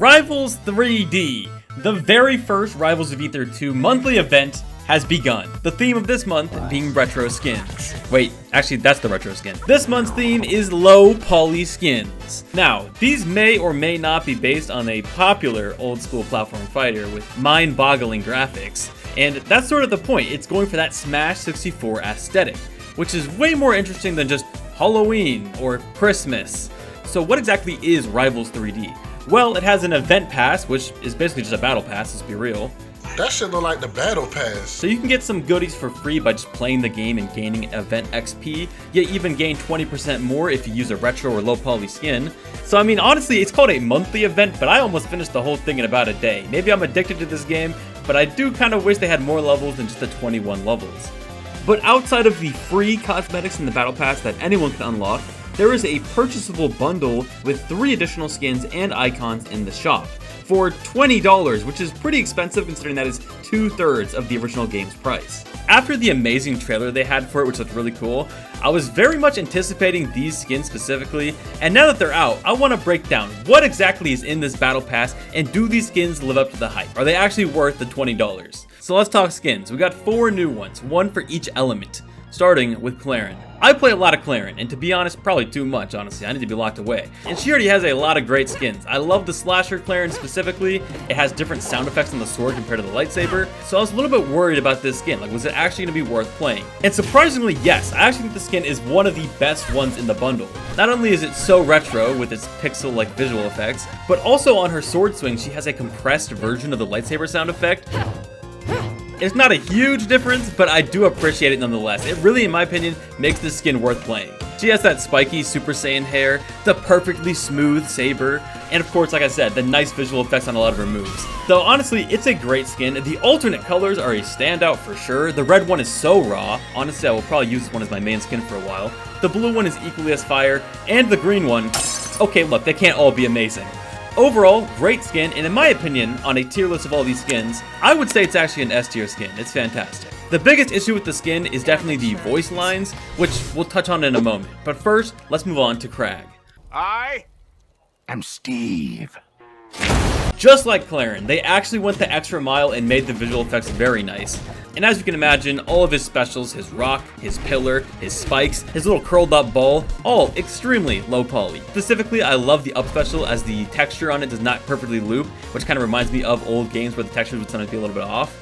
Rivals 3D, the very first Rivals of Aether 2 monthly event has begun. The theme of this month being retro skins. Wait, actually that's the retro skin. This month's theme is low poly skins. Now, these may or may not be based on a popular old school platform fighter with mind-boggling graphics. And that's sort of the point, it's going for that Smash 64 aesthetic, which is way more interesting than just Halloween or Christmas. So what exactly is Rivals 3D? Well, it has an event pass, which is basically just a battle pass, let's be real. That shit look like the battle pass. So you can get some goodies for free by just playing the game and gaining event XP, yet even gain 20% more if you use a retro or low poly skin. So I mean, honestly, it's called a monthly event, but I almost finished the whole thing in about a day. Maybe I'm addicted to this game, but I do kind of wish they had more levels than just the 21 levels. But outside of the free cosmetics in the battle pass that anyone can unlock, there is a purchasable bundle with 3 additional skins and icons in the shop for $20, which is pretty expensive considering that is 2/3 of the original game's price. After the amazing trailer they had for it, which looked really cool, I was very much anticipating these skins specifically, and now that they're out, I want to break down what exactly is in this battle pass and do these skins live up to the hype? Are they actually worth the $20? So let's talk skins. We got 4 new ones, one for each element, starting with Clairen. I play a lot of Clairen, and to be honest, probably too much, honestly. I need to be locked away. And she already has a lot of great skins. I love the slasher Clairen specifically. It has different sound effects on the sword compared to the lightsaber. So I was a little bit worried about this skin. Like, was it actually going to be worth playing? And surprisingly, yes. I actually think the skin is one of the best ones in the bundle. Not only is it so retro with its pixel-like visual effects, but also on her sword swing, she has a compressed version of the lightsaber sound effect. It's not a huge difference, but I do appreciate it nonetheless. It really, in my opinion, makes this skin worth playing. She has that spiky Super Saiyan hair, the perfectly smooth saber, and of course, like I said, the nice visual effects on a lot of her moves. Though honestly, it's a great skin. The alternate colors are a standout for sure. The red one is so raw. Honestly, I will probably use this one as my main skin for a while. The blue one is equally as fire, and the green one, okay, look, they can't all be amazing. Overall, great skin, and in my opinion, on a tier list of all these skins, I would say it's actually an S tier skin. It's fantastic. The biggest issue with the skin is definitely the voice lines, which we'll touch on in a moment. But first, let's move on to Kragg. I am Steve. Just like Clairen, they actually went the extra mile and made the visual effects very nice. And as you can imagine, all of his specials, his rock, his pillar, his spikes, his little curled up ball, all extremely low poly. Specifically, I love the up special as the texture on it does not perfectly loop, which kind of reminds me of old games where the textures would sometimes be a little bit off.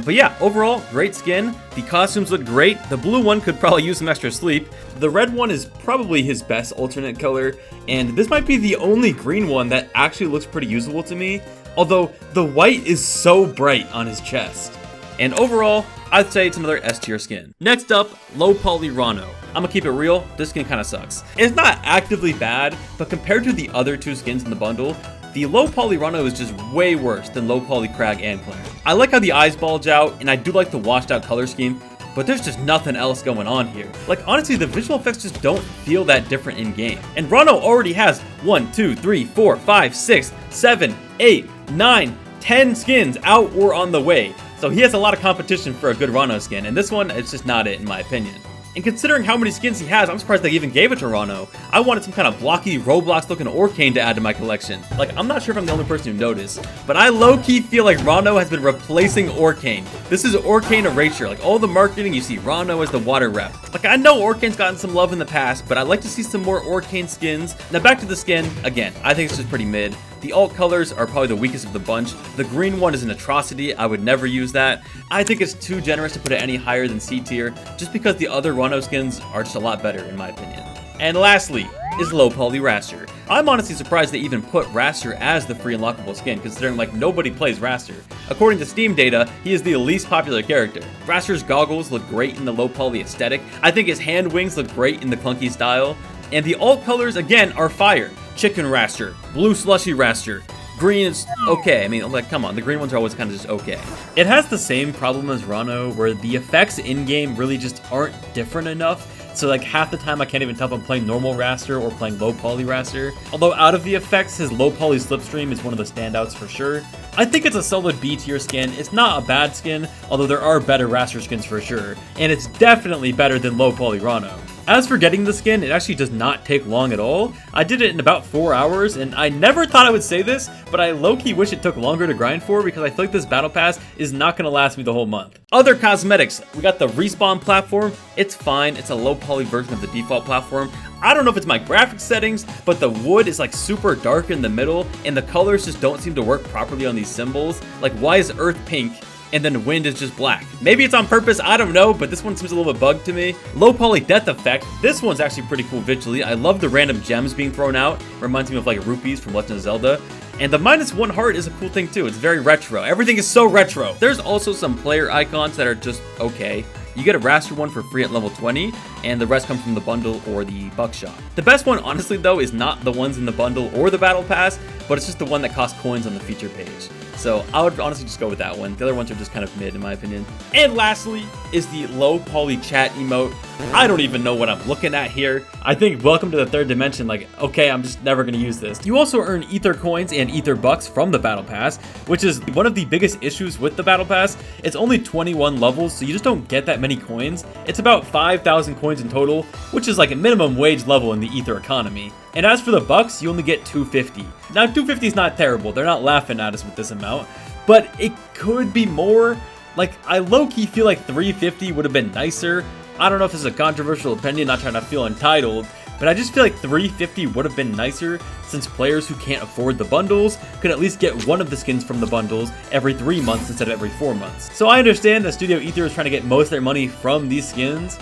But yeah, overall, great skin. The costumes look great. The blue one could probably use some extra sleep. The red one is probably his best alternate color, and this might be the only green one that actually looks pretty usable to me, although the white is so bright on his chest. And overall, I'd say it's another S tier skin. Next up, low poly Ranno. I'm gonna keep it real, this skin kinda sucks. It's not actively bad, but compared to the other 2 skins in the bundle, the low poly Ranno is just way worse than low poly Kragg and Clairen. I like how the eyes bulge out, and I do like the washed out color scheme, but there's just nothing else going on here. Like, honestly, the visual effects just don't feel that different in game. And Ranno already has 1, 2, 3, 4, 5, 6, 7, 8, 9, 10 skins out or on the way. So he has a lot of competition for a good Ranno skin, and this one, it's just not it in my opinion. And considering how many skins he has, I'm surprised they even gave it to Ranno. I wanted some kind of blocky Roblox looking Orcane to add to my collection. Like, I'm not sure if I'm the only person who noticed, but I low-key feel like Ranno has been replacing Orcane. This is Orcane erasure. Like, all the marketing, you see Ranno as the water rep. Like, I know Orcane's gotten some love in the past, but I'd like to see some more Orcane skins. Now back to the skin, again, I think it's just pretty mid. The alt colors are probably the weakest of the bunch. The green one is an atrocity. I would never use that. I think it's too generous to put it any higher than C tier, just because the other Ranno skins are just a lot better in my opinion. And lastly is low Poly Wrastor. I'm honestly surprised they even put Wrastor as the free unlockable skin, considering like nobody plays Wrastor. According to Steam data, he is the least popular character. Wrastor's goggles look great in the low poly aesthetic. I think his hand wings look great in the clunky style. And the alt colors, again, are fire. Chicken Wrastor, blue slushy Wrastor, green is okay. I mean, like, come on, the green ones are always kind of just okay. It has the same problem as Ranno, where the effects in-game really just aren't different enough. So like half the time I can't even tell if I'm playing normal Wrastor or playing low poly Wrastor. Although out of the effects, his low poly slipstream is one of the standouts for sure. I think it's a solid B tier skin. It's not a bad skin, although there are better Wrastor skins for sure. And it's definitely better than low poly Ranno. As for getting the skin, it actually does not take long at all. I did it in about 4 hours, and I never thought I would say this, but I low-key wish it took longer to grind for because I feel like this battle pass is not going to last me the whole month. Other cosmetics, we got the respawn platform. It's fine, it's a low poly version of the default platform. I don't know if it's my graphics settings, but the wood is like super dark in the middle, and the colors just don't seem to work properly on these symbols. Like, why is Earth pink and then wind is just black? Maybe it's on purpose, I don't know, but this one seems a little bit bugged to me. Low poly death effect, this one's actually pretty cool visually. I love the random gems being thrown out. Reminds me of like rupees from Legend of Zelda. And the -1 heart is a cool thing too. It's very retro. Everything is so retro. There's also some player icons that are just okay. You get a Wrastor one for free at level 20, and the rest come from the bundle or the buckshot. The best one, honestly though, is not the ones in the bundle or the battle pass, but it's just the one that costs coins on the feature page. So I would honestly just go with that one. The other ones are just kind of mid in my opinion. And lastly is the low poly chat emote. I don't even know what I'm looking at here. I think welcome to the third dimension, like, okay, I'm just never gonna use this. You also earn Aether coins and Aether bucks from the battle pass, which is one of the biggest issues with the battle pass. It's only 21 levels, so you just don't get that many coins. It's about 5,000 coins in total, which is like a minimum wage level in the Aether economy. And as for the bucks, you only get 250. Now 250 is not terrible, they're not laughing at us with this amount, but it could be more. Like, I low-key feel like 350 would have been nicer. I don't know if this is a controversial opinion, not trying to feel entitled, but I just feel like 350 would have been nicer since players who can't afford the bundles could at least get one of the skins from the bundles every 3 months instead of every 4 months. So I understand that Studio Aether is trying to get most of their money from these skins,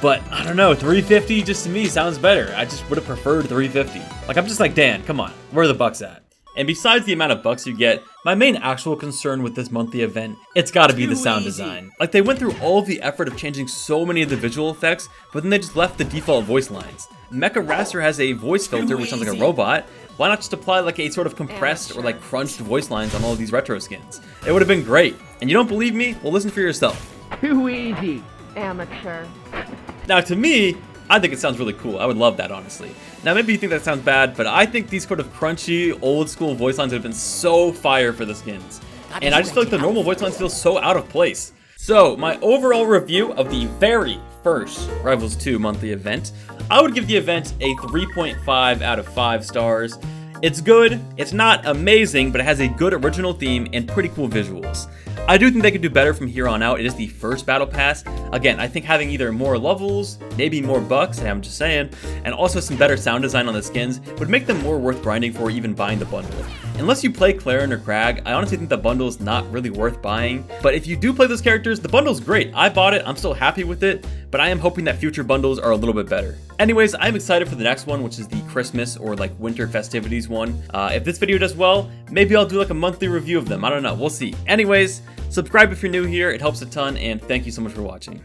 but I don't know, 350 just to me sounds better. I just would have preferred 350. Like, I'm just like, Dan, come on, where are the bucks at? And besides the amount of bucks you get, my main actual concern with this monthly event, it's gotta be the sound design. Like, they went through all of the effort of changing so many of the visual effects, but then they just left the default voice lines. Mecha Wrastor has a voice filter which sounds like a robot. Why not just apply like a sort of compressed or like crunched voice lines on all of these retro skins? It would have been great. And you don't believe me? Well, listen for yourself. Too easy. Amateur. Now, to me, I think it sounds really cool. I would love that, honestly. Now, maybe you think that sounds bad, but I think these sort of crunchy, old-school voice lines would have been so fire for the skins. And I just feel like the normal voice lines feel so out of place. So, my overall review of the very first Rivals 2 monthly event, I would give the event a 3.5 out of 5 stars. It's good, it's not amazing, but it has a good original theme and pretty cool visuals. I do think they could do better from here on out. It is the first battle pass. Again, I think having either more levels, maybe more bucks, I'm just saying, and also some better sound design on the skins would make them more worth grinding for, even buying the bundle. Unless you play Clairen or Kragg, I honestly think the bundle is not really worth buying. But if you do play those characters, the bundle's great. I bought it, I'm still happy with it, but I am hoping that future bundles are a little bit better. Anyways, I'm excited for the next one, which is the Christmas or like winter festivities one. If this video does well, maybe I'll do like a monthly review of them. I don't know, we'll see. Anyways, subscribe if you're new here, it helps a ton, and thank you so much for watching.